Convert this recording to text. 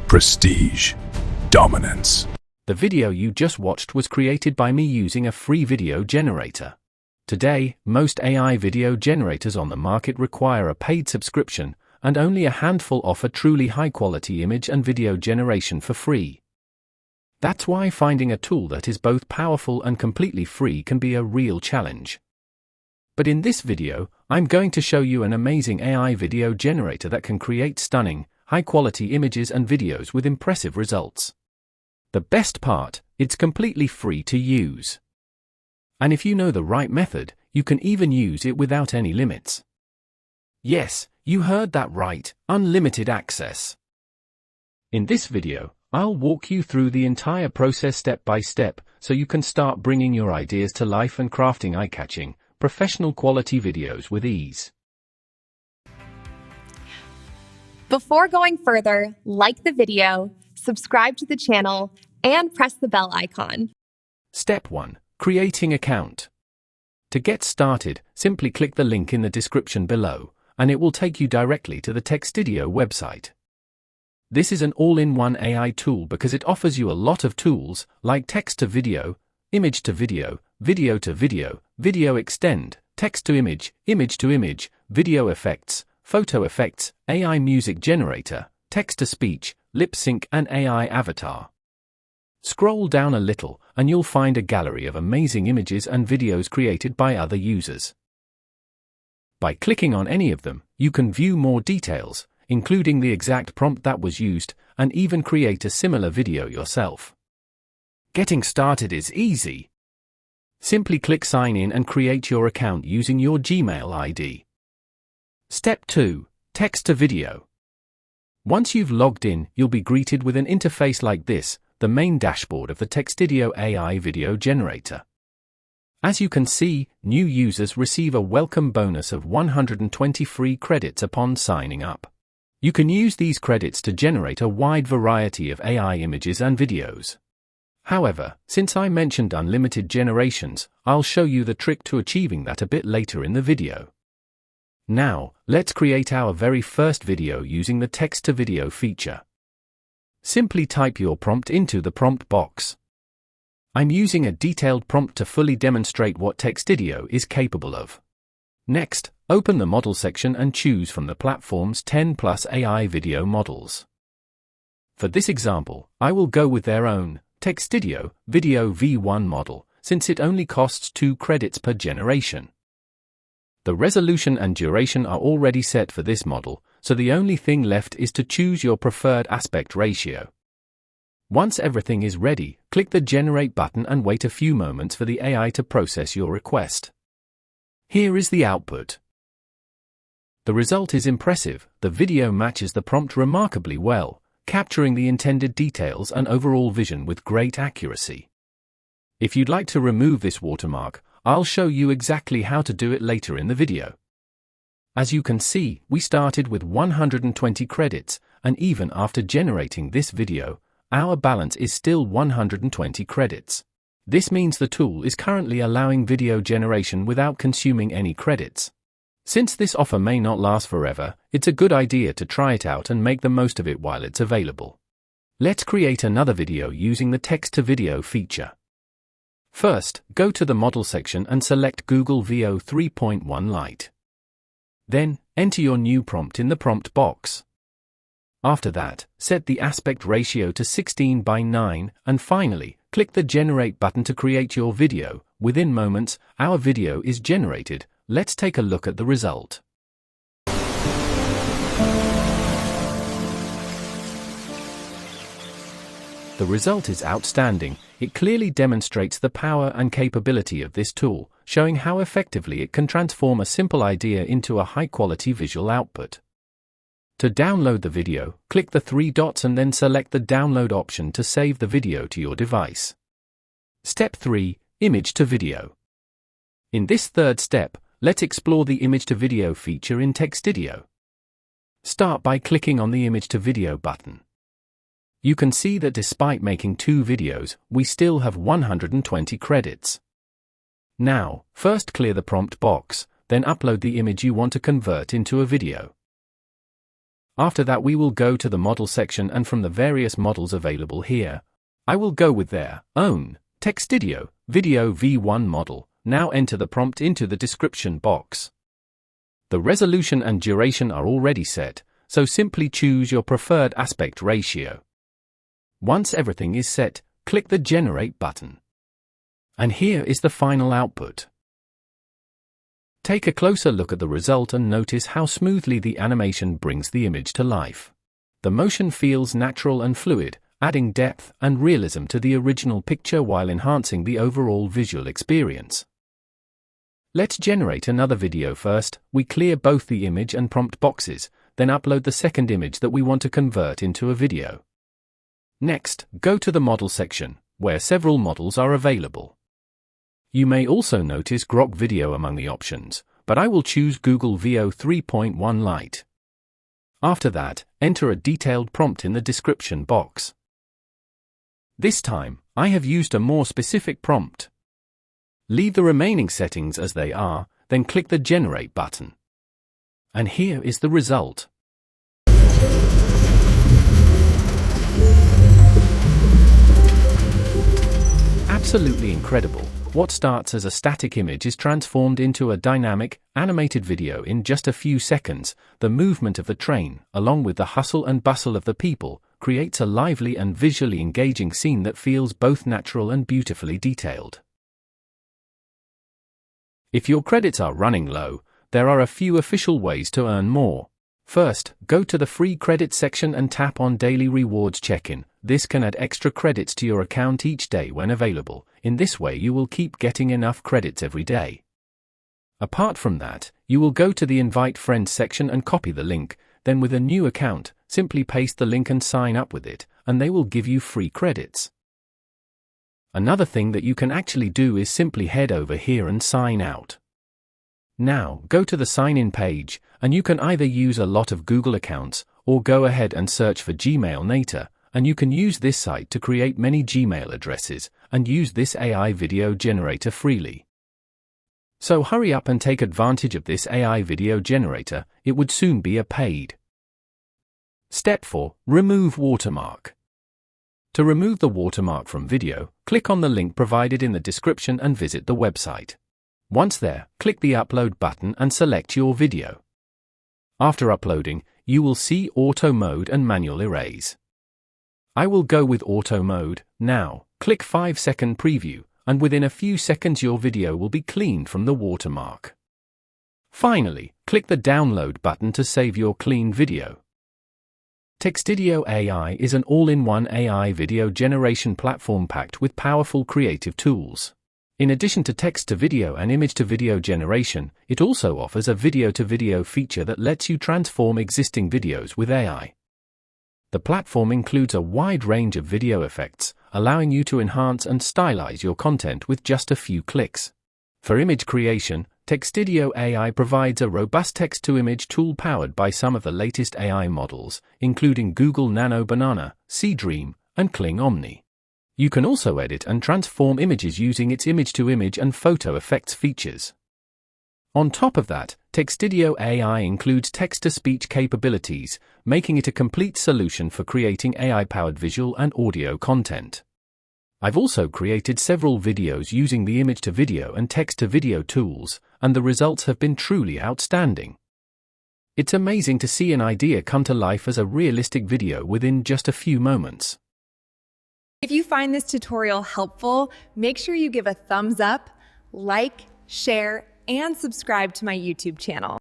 Prestige. Dominance. The video you just watched was created by me using a free video generator. Today, most AI video generators on the market require a paid subscription, and only a handful offer truly high-quality image and video generation for free. That's why finding a tool that is both powerful and completely free can be a real challenge. But in this video, I'm going to show you an amazing AI video generator that can create stunning, high-quality images and videos with impressive results. The best part, it's completely free to use. And if you know the right method, you can even use it without any limits. Yes, you heard that right, unlimited access. In this video, I'll walk you through the entire process step by step, so you can start bringing your ideas to life and crafting eye-catching, professional quality videos with ease. Before going further, like the video, subscribe to the channel, and press the bell icon. Step 1. Creating account. To get started, simply click the link in the description below, and it will take you directly to the Textideo website. This is an all-in-one AI tool because it offers you a lot of tools, like text to video, image to video, video to video, video extend, text to image to image, video effects, photo effects, AI music generator, text to speech, lip sync and AI avatar. Scroll down a little and you'll find a gallery of amazing images and videos created by other users. By clicking on any of them, you can view more details, including the exact prompt that was used, and even create a similar video yourself. Getting started is easy. Simply click Sign in and create your account using your Gmail ID. Step 2. Text to video. Once you've logged in, you'll be greeted with an interface like this, the main dashboard of the Textideo AI video generator. As you can see, new users receive a welcome bonus of 120 free credits upon signing up. You can use these credits to generate a wide variety of AI images and videos. However, since I mentioned unlimited generations, I'll show you the trick to achieving that a bit later in the video. Now, let's create our very first video using the text-to-video feature. Simply type your prompt into the prompt box. I'm using a detailed prompt to fully demonstrate what Textideo is capable of. Next, open the model section and choose from the platform's 10+ AI video models. For this example, I will go with their own, Textideo Video V1 model, since it only costs 2 credits per generation. The resolution and duration are already set for this model, so the only thing left is to choose your preferred aspect ratio. Once everything is ready, click the Generate button and wait a few moments for the AI to process your request. Here is the output. The result is impressive. The video matches the prompt remarkably well, capturing the intended details and overall vision with great accuracy. If you'd like to remove this watermark, I'll show you exactly how to do it later in the video. As you can see, we started with 120 credits, and even after generating this video, our balance is still 120 credits. This means the tool is currently allowing video generation without consuming any credits. Since this offer may not last forever, it's a good idea to try it out and make the most of it while it's available. Let's create another video using the text-to-video feature. First, go to the model section and select Google Veo 3.1 Lite. Then, enter your new prompt in the prompt box. After that, set the aspect ratio to 16:9, and finally, click the Generate button to create your video. Within moments, our video is generated. Let's take a look at the result. The result is outstanding. It clearly demonstrates the power and capability of this tool, showing how effectively it can transform a simple idea into a high-quality visual output. To download the video, click the 3 dots and then select the download option to save the video to your device. Step 3. Image to video. In this third step, let's explore the image to video feature in Textideo. Start by clicking on the Image to Video button. You can see that despite making 2 videos, we still have 120 credits. Now, first clear the prompt box, then upload the image you want to convert into a video. After that, we will go to the model section, and from the various models available here, I will go with their own Textstudio Video V1 model. Now enter the prompt into the description box. The resolution and duration are already set, so simply choose your preferred aspect ratio. Once everything is set, click the Generate button. And here is the final output. Take a closer look at the result and notice how smoothly the animation brings the image to life. The motion feels natural and fluid, adding depth and realism to the original picture while enhancing the overall visual experience. Let's generate another video first. We clear both the image and prompt boxes, then upload the second image that we want to convert into a video. Next, go to the model section, where several models are available. You may also notice Grok Video among the options, but I will choose Google Veo 3.1 Lite. After that, enter a detailed prompt in the description box. This time, I have used a more specific prompt. Leave the remaining settings as they are, then click the Generate button. And here is the result. Absolutely incredible. What starts as a static image is transformed into a dynamic, animated video in just a few seconds. The movement of the train, along with the hustle and bustle of the people, creates a lively and visually engaging scene that feels both natural and beautifully detailed. If your credits are running low, there are a few official ways to earn more. First, go to the free credit section and tap on Daily Rewards Check-in. This can add extra credits to your account each day when available. In this way, you will keep getting enough credits every day. Apart from that, you will go to the Invite Friends section and copy the link. Then with a new account, simply paste the link and sign up with it, and they will give you free credits. Another thing that you can actually do is simply head over here and sign out. Now, go to the sign-in page, and you can either use a lot of Google accounts, or go ahead and search for Gmail Nator, and you can use this site to create many Gmail addresses, and use this AI video generator freely. So hurry up and take advantage of this AI video generator. It would soon be a paid. Step 4. Remove watermark. To remove the watermark from video, click on the link provided in the description and visit the website. Once there, click the Upload button and select your video. After uploading, you will see Auto Mode and Manual Erase. I will go with Auto Mode. Now, click 5-second Preview, and within a few seconds your video will be cleaned from the watermark. Finally, click the Download button to save your clean video. Textstudio AI is an all-in-one AI video generation platform packed with powerful creative tools. In addition to text-to-video and image-to-video generation, it also offers a video-to-video feature that lets you transform existing videos with AI. The platform includes a wide range of video effects, allowing you to enhance and stylize your content with just a few clicks. For image creation, Textstudio AI provides a robust text-to-image tool powered by some of the latest AI models, including Google Nano Banana, Seedream, and Kling Omni. You can also edit and transform images using its image-to-image and photo effects features. On top of that, Textstudio AI includes text-to-speech capabilities, making it a complete solution for creating AI-powered visual and audio content. I've also created several videos using the image-to-video and text-to-video tools, and the results have been truly outstanding. It's amazing to see an idea come to life as a realistic video within just a few moments. If you find this tutorial helpful, make sure you give a thumbs up, like, share, and subscribe to my YouTube channel.